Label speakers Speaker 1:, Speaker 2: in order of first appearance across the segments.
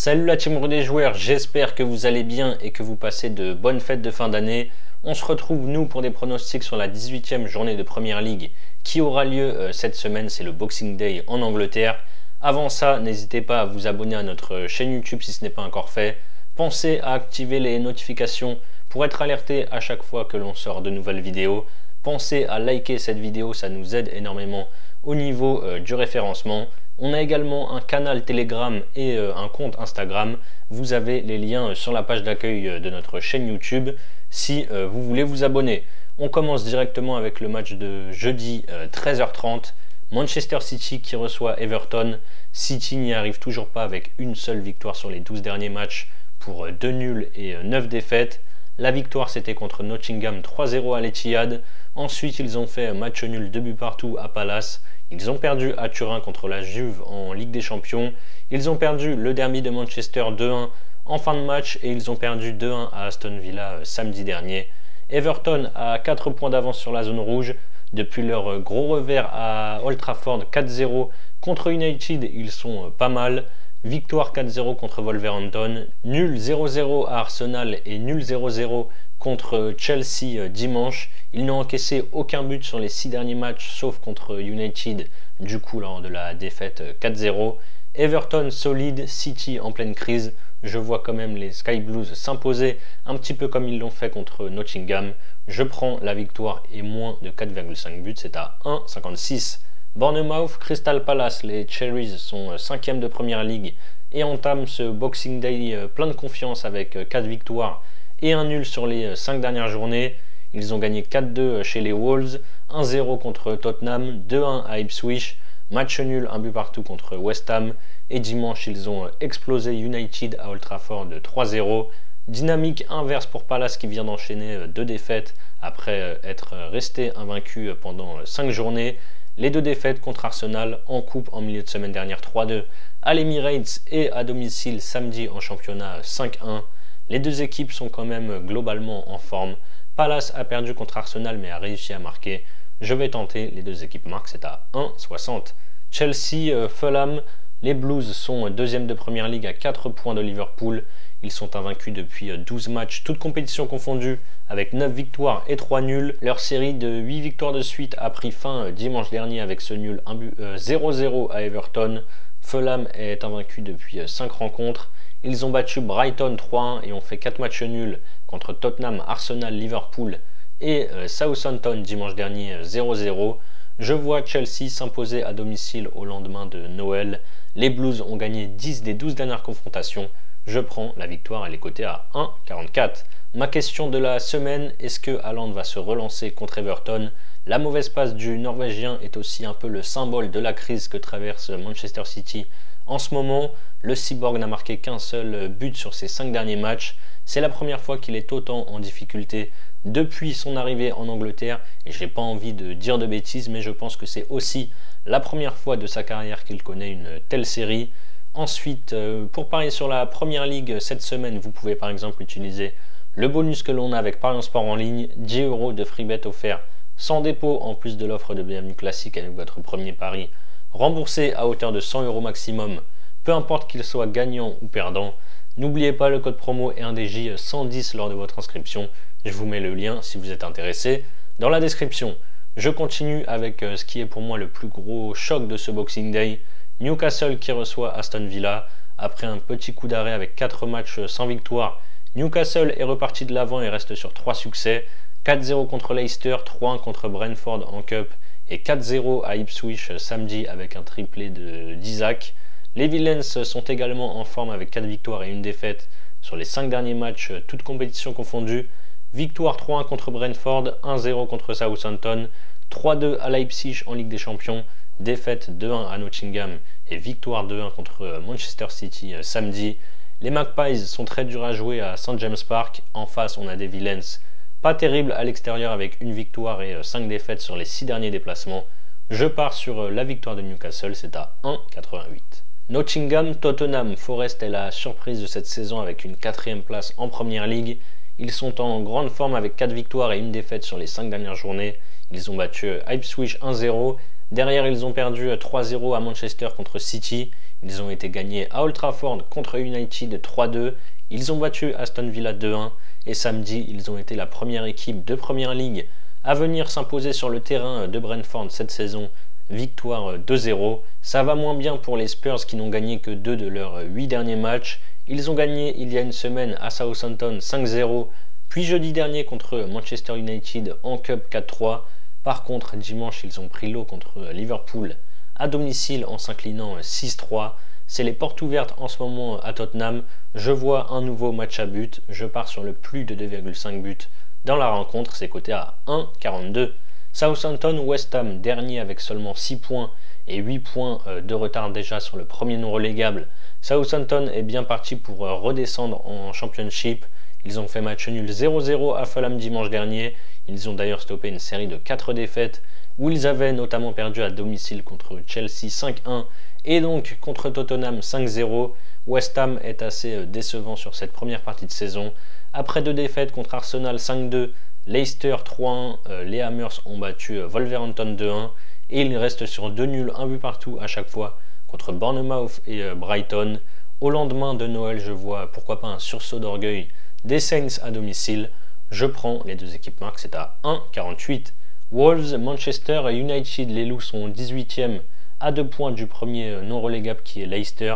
Speaker 1: Salut la team des joueurs, j'espère que vous allez bien et que vous passez de bonnes fêtes de fin d'année. On se retrouve nous pour des pronostics sur la 18e journée de Premier League qui aura lieu cette semaine, c'est le Boxing Day en Angleterre. Avant ça, n'hésitez pas à vous abonner à notre chaîne YouTube si ce n'est pas encore fait. Pensez à activer les notifications pour être alerté à chaque fois que l'on sort de nouvelles vidéos. Pensez à liker cette vidéo, ça nous aide énormément au niveau du référencement. On a également un canal Telegram et un compte Instagram. Vous avez les liens sur la page d'accueil de notre chaîne YouTube si vous voulez vous abonner. On commence directement avec le match de jeudi 13h30. Manchester City qui reçoit Everton. City n'y arrive toujours pas avec une seule victoire sur les 12 derniers matchs pour 2 nuls et 9 défaites. La victoire c'était contre Nottingham 3-0 à l'Etihad. Ensuite ils ont fait match nul 2 buts partout à Palace. Ils ont perdu à Turin contre la Juve en Ligue des Champions. Ils ont perdu le derby de Manchester 2-1 en fin de match et ils ont perdu 2-1 à Aston Villa samedi dernier. Everton a 4 points d'avance sur la zone rouge. Depuis leur gros revers à Old Trafford 4-0 contre United, ils sont pas mal. Victoire 4-0 contre Wolverhampton, nul 0-0 à Arsenal et nul 0-0 contre Chelsea dimanche. Ils n'ont encaissé aucun but sur les 6 derniers matchs sauf contre United, du coup lors de la défaite 4-0. Everton solide, City en pleine crise. Je vois quand même les Sky Blues s'imposer un petit peu comme ils l'ont fait contre Nottingham. Je prends la victoire et moins de 4,5 buts, c'est à 1,56. Bournemouth, Crystal Palace, les Cherries sont 5e de Premier League et entament ce Boxing Day plein de confiance avec 4 victoires et un nul sur les 5 dernières journées. Ils ont gagné 4-2 chez les Wolves, 1-0 contre Tottenham, 2-1 à Ipswich, match nul, un but partout contre West Ham et dimanche ils ont explosé United à Old Trafford 3-0. Dynamique inverse pour Palace qui vient d'enchaîner 2 défaites après être resté invaincu pendant 5 journées. Les 2 défaites contre Arsenal en coupe en milieu de semaine dernière 3-2 à l'Emirates et à domicile samedi en championnat 5-1. Les 2 équipes sont quand même globalement en forme. Palace a perdu contre Arsenal mais a réussi à marquer. Je vais tenter, les 2 équipes marquent, c'est à 1,60. Chelsea, Fulham, les Blues sont 2e de Premier League à 4 points de Liverpool. Ils sont invaincus depuis 12 matchs, toutes compétitions confondues, avec 9 victoires et 3 nuls. Leur série de 8 victoires de suite a pris fin dimanche dernier avec ce nul 0-0 à Everton. Fulham est invaincu depuis 5 rencontres. Ils ont battu Brighton 3-1 et ont fait 4 matchs nuls contre Tottenham, Arsenal, Liverpool et Southampton dimanche dernier 0-0. Je vois Chelsea s'imposer à domicile au lendemain de Noël. Les Blues ont gagné 10 des 12 dernières confrontations. Je prends la victoire, elle est cotée à 1,44. Ma question de la semaine, est-ce que Haaland va se relancer contre Everton? La mauvaise passe du Norvégien est aussi un peu le symbole de la crise que traverse Manchester City en ce moment. Le Cyborg n'a marqué qu'un seul but sur ses 5 derniers matchs. C'est la première fois qu'il est autant en difficulté depuis son arrivée en Angleterre et j'ai pas envie de dire de bêtises mais je pense que c'est aussi la première fois de sa carrière qu'il connaît une telle série. Ensuite, pour parier sur la Première Ligue cette semaine, vous pouvez par exemple utiliser le bonus que l'on a avec Parions Sport en ligne, 10 € de free bet offert sans dépôt en plus de l'offre de bienvenue classique avec votre premier pari remboursé à hauteur de 100 € maximum, peu importe qu'il soit gagnant ou perdant. N'oubliez pas le code promo et un DJ 110 lors de votre inscription. Je vous mets le lien si vous êtes intéressé dans la description. Je continue avec ce qui est pour moi le plus gros choc de ce Boxing Day. Newcastle qui reçoit Aston Villa. Après un petit coup d'arrêt avec 4 matchs sans victoire, Newcastle est reparti de l'avant et reste sur 3 succès. 4-0 contre Leicester, 3-1 contre Brentford en Cup et 4-0 à Ipswich samedi avec un triplé d'Isaac. Les Villains sont également en forme avec 4 victoires et 1 défaite sur les 5 derniers matchs, toutes compétitions confondues. Victoire 3-1 contre Brentford, 1-0 contre Southampton, 3-2 à Leipzig en Ligue des Champions, défaite 2-1 à Nottingham et victoire 2-1 contre Manchester City samedi. Les Magpies sont très durs à jouer à St James Park. En face, on a des Villains pas terribles à l'extérieur avec 1 victoire et 5 défaites sur les 6 derniers déplacements. Je pars sur la victoire de Newcastle, c'est à 1,88. Nottingham, Tottenham, Forest est la surprise de cette saison avec une 4e place en Premier League. Ils sont en grande forme avec 4 victoires et 1 défaite sur les 5 dernières journées. Ils ont battu Ipswich 1-0. Derrière, ils ont perdu 3-0 à Manchester contre City. Ils ont été gagnés à Old Trafford contre United 3-2. Ils ont battu Aston Villa 2-1. Et samedi, ils ont été la première équipe de Premier League à venir s'imposer sur le terrain de Brentford cette saison. Victoire 2-0. Ça va moins bien pour les Spurs qui n'ont gagné que 2 de leurs 8 derniers matchs. Ils ont gagné il y a une semaine à Southampton 5-0. Puis jeudi dernier contre Manchester United en Cup 4-3. Par contre, dimanche, ils ont pris l'eau contre Liverpool à domicile en s'inclinant 6-3. C'est les portes ouvertes en ce moment à Tottenham. Je vois un nouveau match à but. Je pars sur le plus de 2,5 buts dans la rencontre. C'est coté à 1,42. Southampton, West Ham, dernier avec seulement 6 points et 8 points de retard déjà sur le premier non relégable. Southampton est bien parti pour redescendre en Championship. Ils ont fait match nul 0-0 à Fulham dimanche dernier. Ils ont d'ailleurs stoppé une série de 4 défaites où ils avaient notamment perdu à domicile contre Chelsea 5-1 et donc contre Tottenham 5-0. West Ham est assez décevant sur cette première partie de saison. Après 2 défaites contre Arsenal 5-2, Leicester 3-1, les Hammers ont battu Wolverhampton 2-1 et ils restent sur 2 nuls, 1 but partout à chaque fois contre Bournemouth et Brighton. Au lendemain de Noël, je vois pourquoi pas un sursaut d'orgueil des Saints à domicile. Je prends les deux équipes marques, c'est à 1,48. Wolves, Manchester et United, les loups sont 18e à 2 points du premier non relégable qui est Leicester.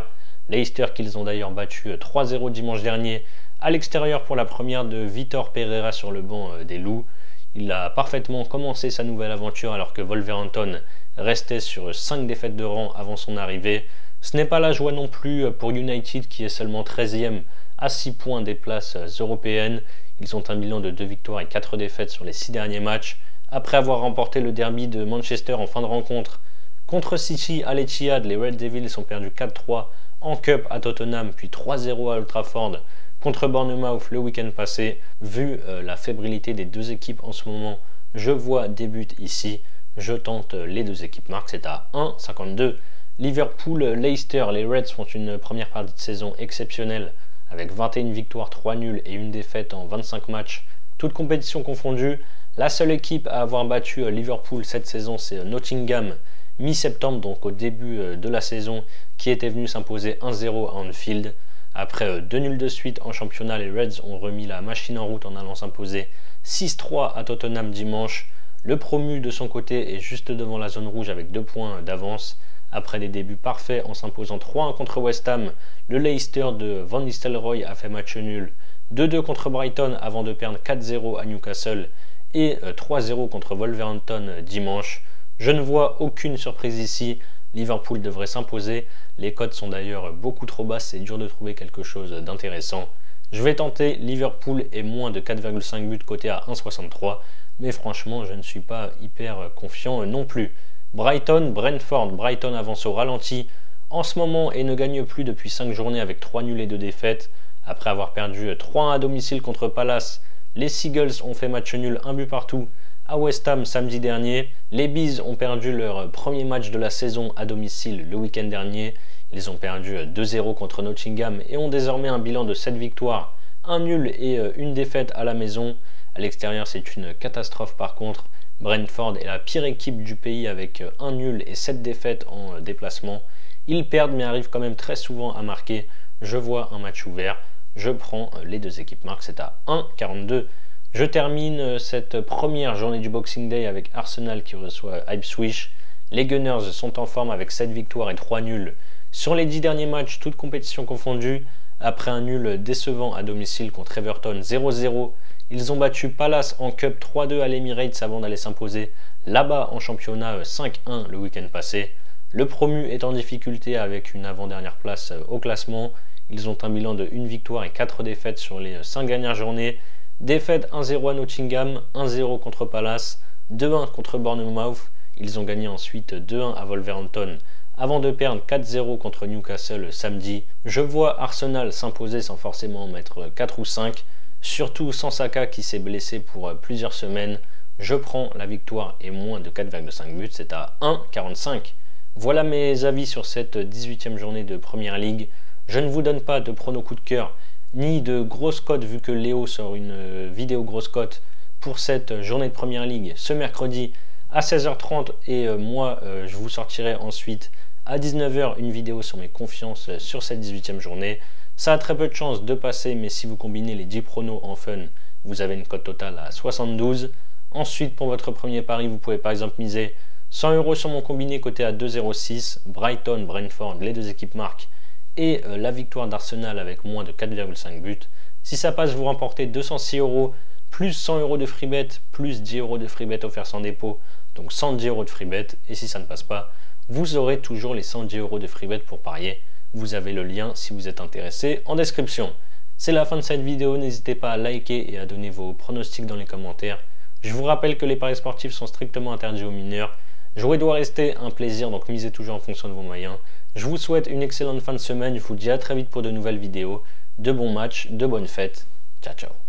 Speaker 1: Leicester qu'ils ont d'ailleurs battu 3-0 dimanche dernier à l'extérieur pour la première de Vitor Pereira sur le banc des loups. Il a parfaitement commencé sa nouvelle aventure alors que Wolverhampton restait sur 5 défaites de rang avant son arrivée. Ce n'est pas la joie non plus pour United qui est seulement 13e à 6 points des places européennes. Ils ont un bilan de 2 victoires et 4 défaites sur les 6 derniers matchs. Après avoir remporté le derby de Manchester en fin de rencontre contre City à l'Etihad, les Red Devils ont perdu 4-3 en Cup à Tottenham, puis 3-0 à Old Trafford contre Bournemouth le week-end passé. Vu la fébrilité des deux équipes en ce moment, je vois des buts ici. Je tente les deux équipes marques, c'est à 1,52. Liverpool, Leicester, les Reds font une première partie de saison exceptionnelle avec 21 victoires, 3 nuls et 1 défaite en 25 matchs, toutes compétitions confondues. La seule équipe à avoir battu Liverpool cette saison, c'est Nottingham, mi-septembre, donc au début de la saison, qui était venu s'imposer 1-0 à Anfield. Après 2 nuls de suite en championnat, les Reds ont remis la machine en route en allant s'imposer 6-3 à Tottenham dimanche. Le promu de son côté est juste devant la zone rouge avec 2 points d'avance. Après des débuts parfaits en s'imposant 3-1 contre West Ham, le Leicester de Van Nistelrooy a fait match nul 2-2 contre Brighton avant de perdre 4-0 à Newcastle et 3-0 contre Wolverhampton dimanche. Je ne vois aucune surprise ici. Liverpool devrait s'imposer. Les cotes sont d'ailleurs beaucoup trop basses, c'est dur de trouver quelque chose d'intéressant. Je vais tenter Liverpool et moins de 4,5 buts coté à 1,63, mais franchement je ne suis pas hyper confiant non plus. Brighton, Brentford, Brighton avance au ralenti en ce moment et ne gagne plus depuis 5 journées avec 3 nuls et 2 défaites. Après avoir perdu 3-1 à domicile contre Palace, les Seagulls ont fait match nul 1 but partout à West Ham samedi dernier. Les Bees ont perdu leur premier match de la saison à domicile le week-end dernier. Ils ont perdu 2-0 contre Nottingham et ont désormais un bilan de 7 victoires, 1 nul et 1 défaite à la maison. À l'extérieur, c'est une catastrophe par contre. Brentford est la pire équipe du pays avec 1 nul et 7 défaites en déplacement. Ils perdent mais arrivent quand même très souvent à marquer. Je vois un match ouvert. Je prends les deux équipes marques, c'est à 1,42. Je termine cette première journée du Boxing Day avec Arsenal qui reçoit Ipswich. Les Gunners sont en forme avec 7 victoires et 3 nuls sur les 10 derniers matchs, toutes compétitions confondues. Après un nul décevant à domicile contre Everton 0-0, ils ont battu Palace en Cup 3-2 à l'Emirates avant d'aller s'imposer là-bas en championnat 5-1 le week-end passé. Le promu est en difficulté avec une avant-dernière place au classement. Ils ont un bilan de 1 victoire et 4 défaites sur les 5 dernières journées. Défaite 1-0 à Nottingham, 1-0 contre Palace, 2-1 contre Bournemouth. Ils ont gagné ensuite 2-1 à Wolverhampton avant de perdre 4-0 contre Newcastle samedi. Je vois Arsenal s'imposer sans forcément mettre 4 ou 5, surtout sans Saka qui s'est blessé pour plusieurs semaines. Je prends la victoire et moins de 4,5 buts, c'est à 1,45. Voilà mes avis sur cette 18e journée de Premier League. Je ne vous donne pas de prono coup de cœur ni de grosses cotes vu que Léo sort une vidéo grosse cote pour cette journée de Premier League ce mercredi à 16h30 et moi je vous sortirai ensuite À 19 h, une vidéo sur mes confiances sur cette 18e journée. Ça a très peu de chances de passer, mais si vous combinez les 10 pronos en fun, vous avez une cote totale à 72. Ensuite, pour votre premier pari, vous pouvez par exemple miser 100 € sur mon combiné coté à 2,06. Brighton, Brentford, les deux équipes marquent. Et la victoire d'Arsenal avec moins de 4,5 buts. Si ça passe, vous remportez 206 €, plus 100 € de free bet, plus 10 € de free bet offert sans dépôt. Donc 110 € de free bet. Et si ça ne passe pas, vous aurez toujours les 110 € de free bet pour parier. Vous avez le lien si vous êtes intéressé en description. C'est la fin de cette vidéo, n'hésitez pas à liker et à donner vos pronostics dans les commentaires. Je vous rappelle que les paris sportifs sont strictement interdits aux mineurs. Jouer doit rester un plaisir, donc misez toujours en fonction de vos moyens. Je vous souhaite une excellente fin de semaine, je vous dis à très vite pour de nouvelles vidéos. De bons matchs, de bonnes fêtes. Ciao ciao.